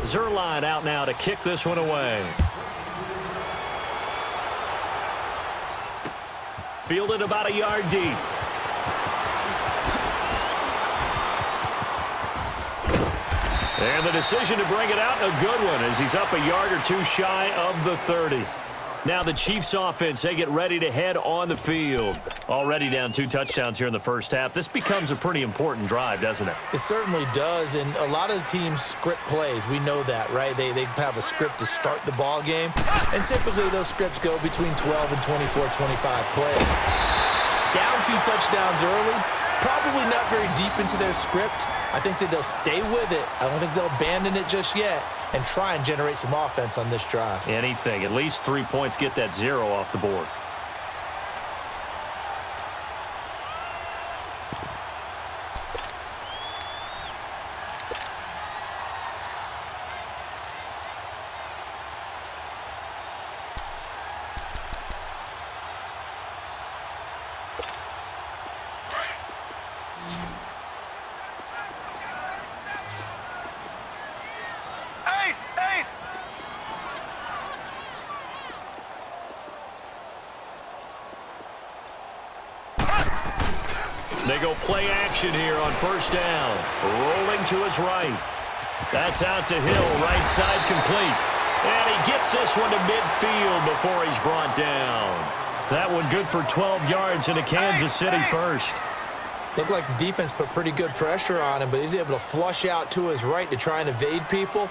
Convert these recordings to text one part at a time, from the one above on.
Zerline out now to kick this one away. Fielded about a yard deep. And the decision to bring it out, a good one, as he's up a yard or two shy of the 30. Now the Chiefs offense, they get ready to head on the field. Already down 2 touchdowns here in the first half. This becomes a pretty important drive, doesn't it? It certainly does, and a lot of teams script plays. We know that, right? They have a script to start the ball game, and typically those scripts go between 12 and 24, 25 plays. Down 2 touchdowns early, probably not very deep into their script. I think that they'll stay with it. I don't think they'll abandon it just yet and try and generate some offense on this drive. Anything. At least 3 points, get that 0 off the board. They go play action here on first down. Rolling to his right. That's out to Hill, right side complete. And he gets this one to midfield before he's brought down. That one good for 12 yards into Kansas City first. Looked like the defense put pretty good pressure on him, but he's able to flush out to his right to try and evade people.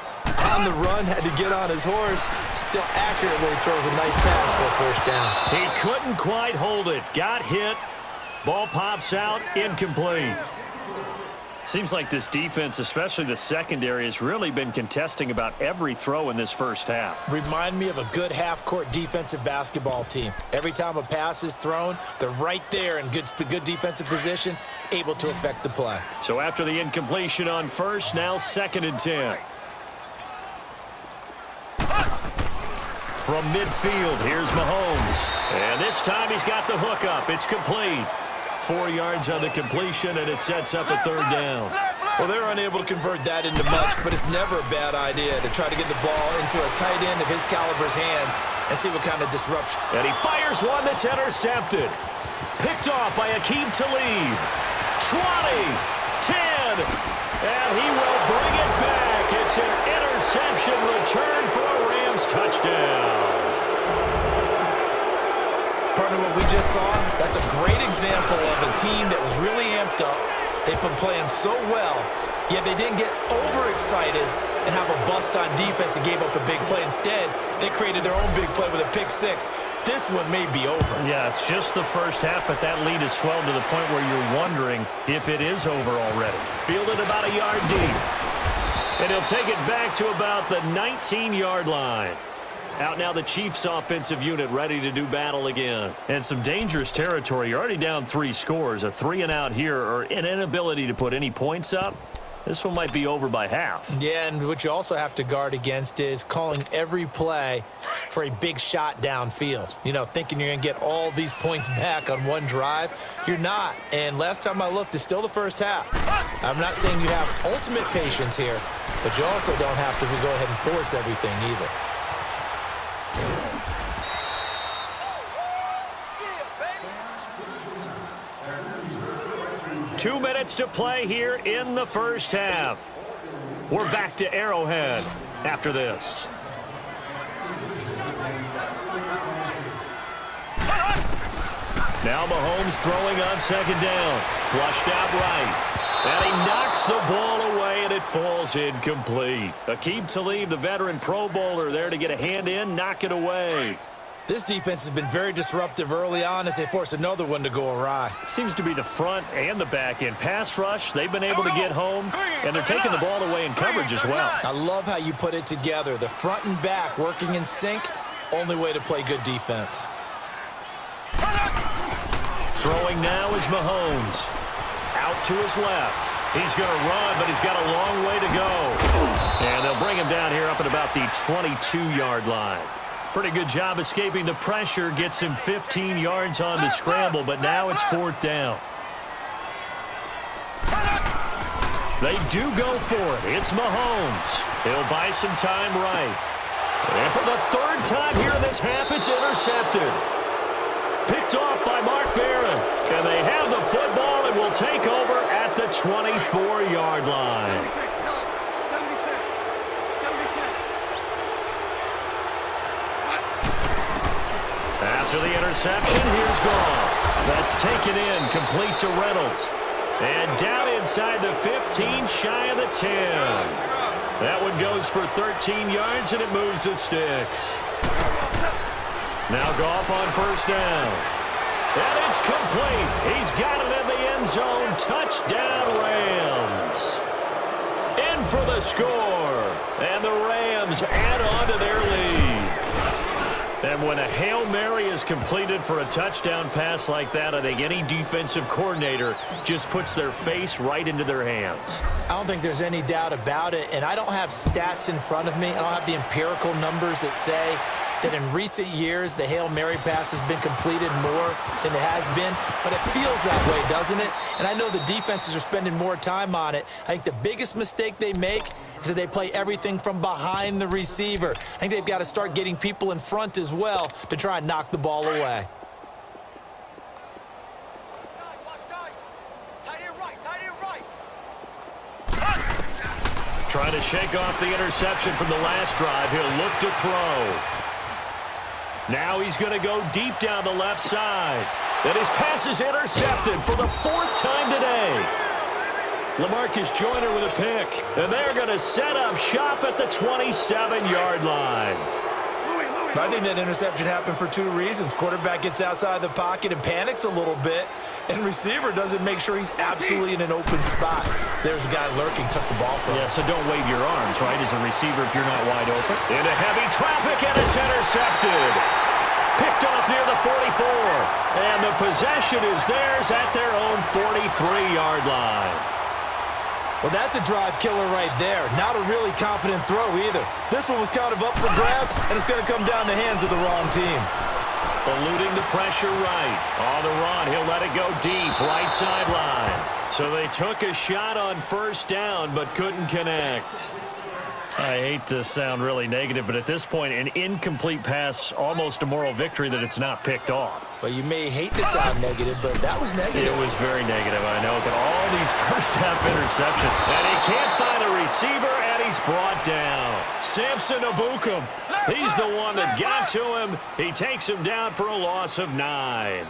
On the run, had to get on his horse. Still accurately throws a nice pass for a first down. He couldn't quite hold it. Got hit. Ball pops out, incomplete. Seems like this defense, especially the secondary, has really been contesting about every throw in this first half. Remind me of a good half-court defensive basketball team. Every time a pass is thrown, they're right there in good defensive position, able to affect the play. So after the incompletion on first, now 2nd and 10. From midfield, here's Mahomes. And this time he's got the hook up. It's complete. 4 yards on the completion, and it sets up a 3rd down. Well, they're unable to convert that into much, but it's never a bad idea to try to get the ball into a tight end of his caliber's hands and see what kind of disruption. And he fires one that's intercepted. Picked off by Akeem Talib. 20, 10, and he will bring it back. It's an interception return for a Rams touchdown. Partner, what we just saw, that's a great example of a team that was really amped up. They've been playing so well, yet they didn't get overexcited and have a bust on defense and gave up a big play. Instead, they created their own big play with a pick 6. This one may be over. Yeah, it's just the first half, but that lead has swelled to the point where you're wondering if it is over already. Fielded about a yard deep. And he'll take it back to about the 19-yard line. Out now the Chiefs offensive unit ready to do battle again. And some dangerous territory. You're already down 3 scores. A 3-and-out here or an inability to put any points up. This one might be over by half. Yeah, and what you also have to guard against is calling every play for a big shot downfield. You know, thinking you're going to get all these points back on one drive. You're not. And last time I looked, it's still the first half. I'm not saying you have ultimate patience here, but you also don't have to go ahead and force everything either. 2 minutes to play here in the first half. We're back to Arrowhead after this. Now Mahomes throwing on 2nd down. Flushed out right. And he knocks the ball away, and it falls incomplete. Akeem Talib, the veteran Pro Bowler, there to get a hand in, knock it away. This defense has been very disruptive early on as they force another one to go awry. Seems to be the front and the back end. Pass rush, they've been able to get home, and they're taking the ball away in coverage as well. I love how you put it together. The front and back working in sync, only way to play good defense. Throwing now is Mahomes. Out to his left. He's going to run, but he's got a long way to go. And they'll bring him down here up at about the 22-yard line. Pretty good job escaping the pressure. Gets him 15 yards on the scramble, but now it's 4th down. They do go for it. It's Mahomes. He'll buy some time right. And for the third time here in this half, it's intercepted. Picked off by Mark Barron. And they have the football and will take over at the 24-yard line. 76. After the interception, here's Goff. That's taken in, complete to Reynolds. And down inside the 15, shy of the 10. That one goes for 13 yards, and it moves the sticks. Now Goff on first down. And it's complete. He's got it in the end zone. Touchdown, Rams. In for the score. And the Rams add on to their lead. And when a Hail Mary is completed for a touchdown pass like that, I think any defensive coordinator just puts their face right into their hands. I don't think there's any doubt about it, and I don't have stats in front of me. I don't have the empirical numbers that say that in recent years the Hail Mary pass has been completed more than it has been, but it feels that way, doesn't it? And I know the defenses are spending more time on it. I think the biggest mistake they make is that they play everything from behind the receiver. I think they've got to start getting people in front as well to try and knock the ball away. Trying to shake off the interception from the last drive. He'll look to throw. Now he's going to go deep down the left side. And his pass is intercepted for the fourth time today. LaMarcus Joyner with a pick. And they're going to set up shop at the 27-yard line. I think that interception happened for two reasons. Quarterback gets outside the pocket and panics a little bit, and receiver doesn't make sure he's absolutely in an open spot. So there's a guy lurking, took the ball from him. Yeah, so don't wave your arms, right, as a receiver if you're not wide open. Into heavy traffic, and it's intercepted. Picked off near the 44. And the possession is theirs at their own 43-yard line. Well, that's a drive killer right there. Not a really confident throw either. This one was kind of up for grabs, and it's going to come down the hands of the wrong team. Eluding the pressure right. On the run, he'll let it go deep, right sideline. So they took a shot on first down, but couldn't connect. I hate to sound really negative, but at this point, an incomplete pass, almost a moral victory that it's not picked off. Well, you may hate to sound negative, but that was negative. It was very negative, I know, but all these first-half interceptions. And he can't find a receiver, and he's brought down. Samson Ebukam, he's the one that got to him. He takes him down for a loss of 9.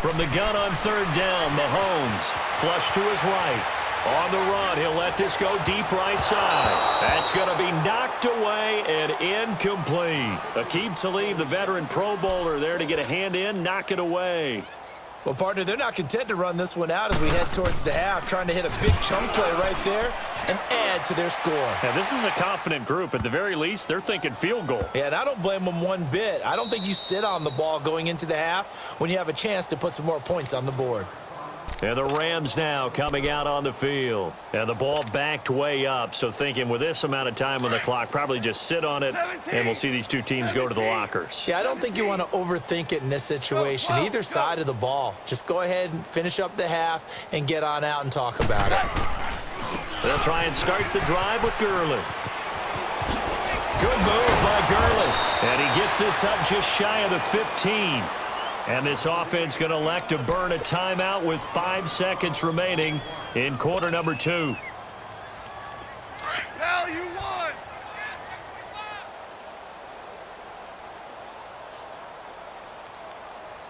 From the gun on third down, Mahomes flush to his right. On the run, he'll let this go deep right side. That's going to be knocked away and incomplete. Aqib Talib, the veteran Pro Bowler, there to get a hand in, knock it away. Well, partner, they're not content to run this one out as we head towards the half, trying to hit a big chunk play right there and add to their score. Yeah, this is a confident group. At the very least, they're thinking field goal. Yeah, and I don't blame them one bit. I don't think you sit on the ball going into the half when you have a chance to put some more points on the board. And the Rams now coming out on the field. And the ball backed way up, so thinking with this amount of time on the clock, probably just sit on it, and we'll see these two teams go to the lockers. Yeah, I don't think you want to overthink it in this situation, either side of the ball. Just go ahead and finish up the half and get on out and talk about it. They'll try and start the drive with Gurley. Good move by Gurley. And he gets this up just shy of the 15. And this offense going to elect to burn a timeout with 5 seconds remaining in quarter number 2. Hell, you won!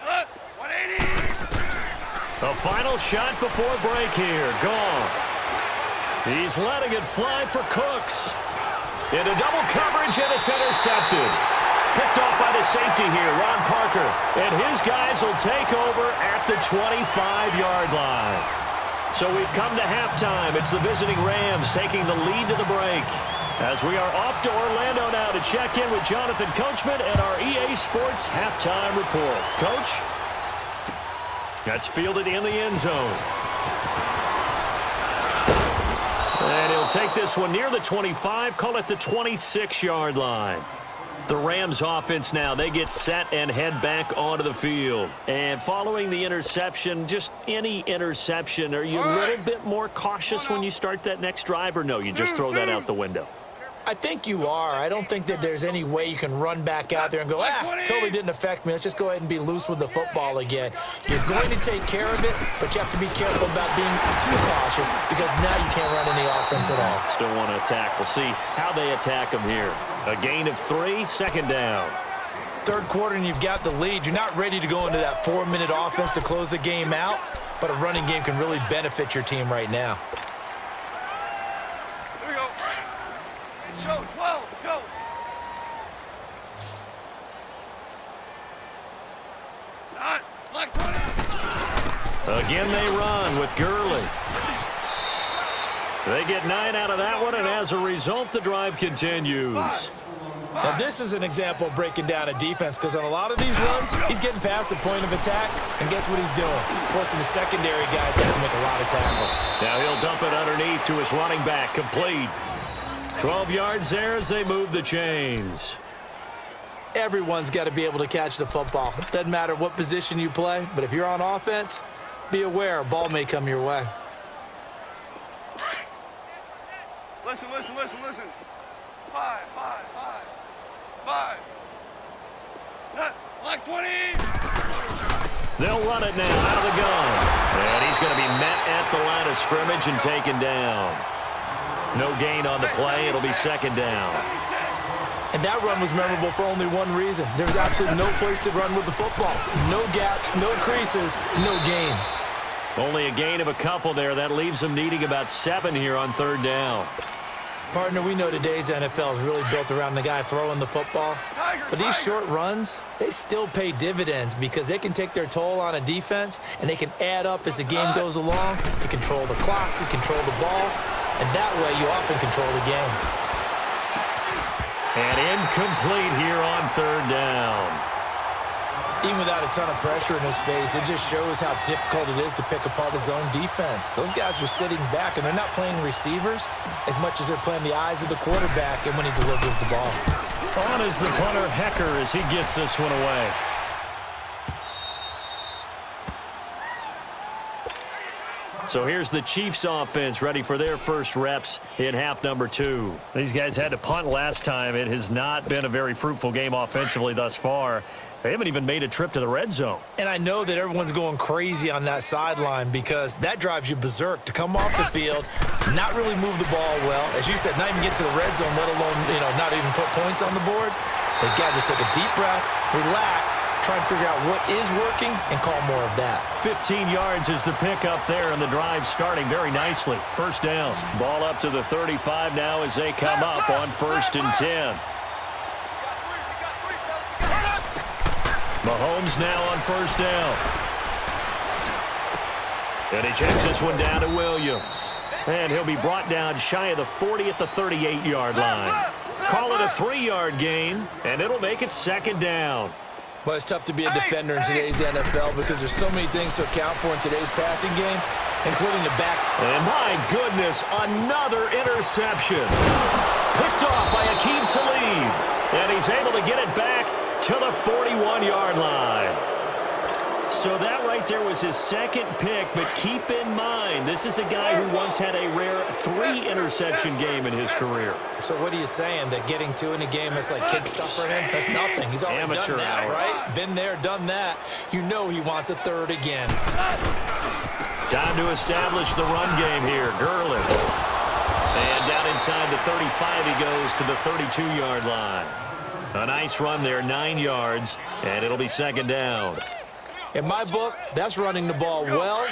Up, 180! The final shot before break here. Goff. He's letting it fly for Cooks. Into double coverage, and it's intercepted. Picked off by the safety here, Ron Parker. And his guys will take over at the 25-yard line. So we've come to halftime. It's the visiting Rams taking the lead to the break. As we are off to Orlando now to check in with Jonathan Coachman and our EA Sports halftime report. Coach? That's fielded in the end zone. And he'll take this one near the 25, call it the 26-yard line. The Rams offense now, they get set and head back onto the field. And following the interception, just any interception, are you a little bit more cautious when you start that next drive, or no, you just throw that out the window? I think you are. I don't think that there's any way you can run back out there and go, totally didn't affect me. Let's just go ahead and be loose with the football again. You're going to take care of it, but you have to be careful about being too cautious because now you can't run any offense at all. Still want to attack. We'll see how they attack them here. A gain of 3, second down. Third quarter and you've got the lead. You're not ready to go into that 4-minute offense to close the game out, but a running game can really benefit your team right now. Show 12, go. Not like 20. Again, they run with Gurley. They get 9 out of that one, and as a result, the drive continues. Now, this is an example of breaking down a defense because on a lot of these runs, he's getting past the point of attack, and guess what he's doing? Forcing the secondary guys to have to make a lot of tackles. Now he'll dump it underneath to his running back, complete. 12 yards there as they move the chains. Everyone's got to be able to catch the football. Doesn't matter what position you play, but if you're on offense, be aware a ball may come your way. Listen. 5. Not like 20. They'll run it now out of the gun. And he's going to be met at the line of scrimmage and taken down. No gain on the play. It'll be second down. And that run was memorable for only one reason. There was absolutely no place to run with the football. No gaps, no creases, no gain. Only a gain of a couple there. That leaves them needing about 7 here on third down. Partner, we know today's NFL is really built around the guy throwing the football. But these short runs, they still pay dividends because they can take their toll on a defense, and they can add up as the game goes along. You control the clock, you control the ball, and that way you often control the game. And incomplete here on third down. Even without a ton of pressure in his face, it just shows how difficult it is to pick apart his own defense. Those guys are sitting back, and they're not playing receivers as much as they're playing the eyes of the quarterback and when he delivers the ball. On is the punter, Hecker, as he gets this one away. So here's the Chiefs offense ready for their first reps in half number 2. These guys had to punt last time. It has not been a very fruitful game offensively thus far. They haven't even made a trip to the red zone. And I know that everyone's going crazy on that sideline because that drives you berserk to come off the field, not really move the ball well. As you said, not even get to the red zone, let alone, not even put points on the board. They've got to just take a deep breath, relax, try and figure out what is working, and call more of that. 15 yards is the pickup there, and the drive starting very nicely. First down. Ball up to the 35 now as they come up on 1st and 10. Mahomes now on 1st down. And he checks this one down to Williams. And he'll be brought down shy of the 40 at the 38-yard line. Call it a 3-yard gain, and it'll make it second down. Well, it's tough to be a defender in today's NFL because there's so many things to account for in today's passing game, including the backs. And my goodness, another interception. Picked off by Akeem Talib. And he's able to get it back to the 41-yard line. So that right there was his second pick, but keep in mind, this is a guy who once had a rare 3-interception game in his career. So what are you saying, that getting 2 in a game is like kid stuff for him? That's nothing. He's already Amateur done that, hour. right? Been there, done that. You know he wants a 3rd again. Time to establish the run game here. Gurley. And down inside the 35, he goes to the 32-yard line. A nice run there, 9 yards, and it'll be second down. In my book, that's running the ball well,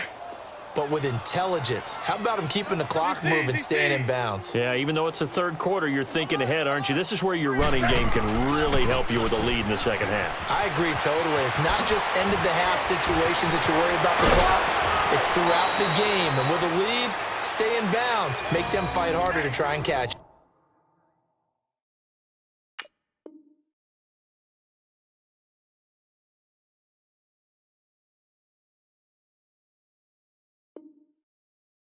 but with intelligence. How about him keeping the clock moving, staying in bounds? Yeah, even though it's the third quarter, you're thinking ahead, aren't you? This is where your running game can really help you with a lead in the second half. I agree totally. It's not just end-of-the-half situations that you worry about the clock. It's throughout the game. And with a lead, stay in bounds. Make them fight harder to try and catch.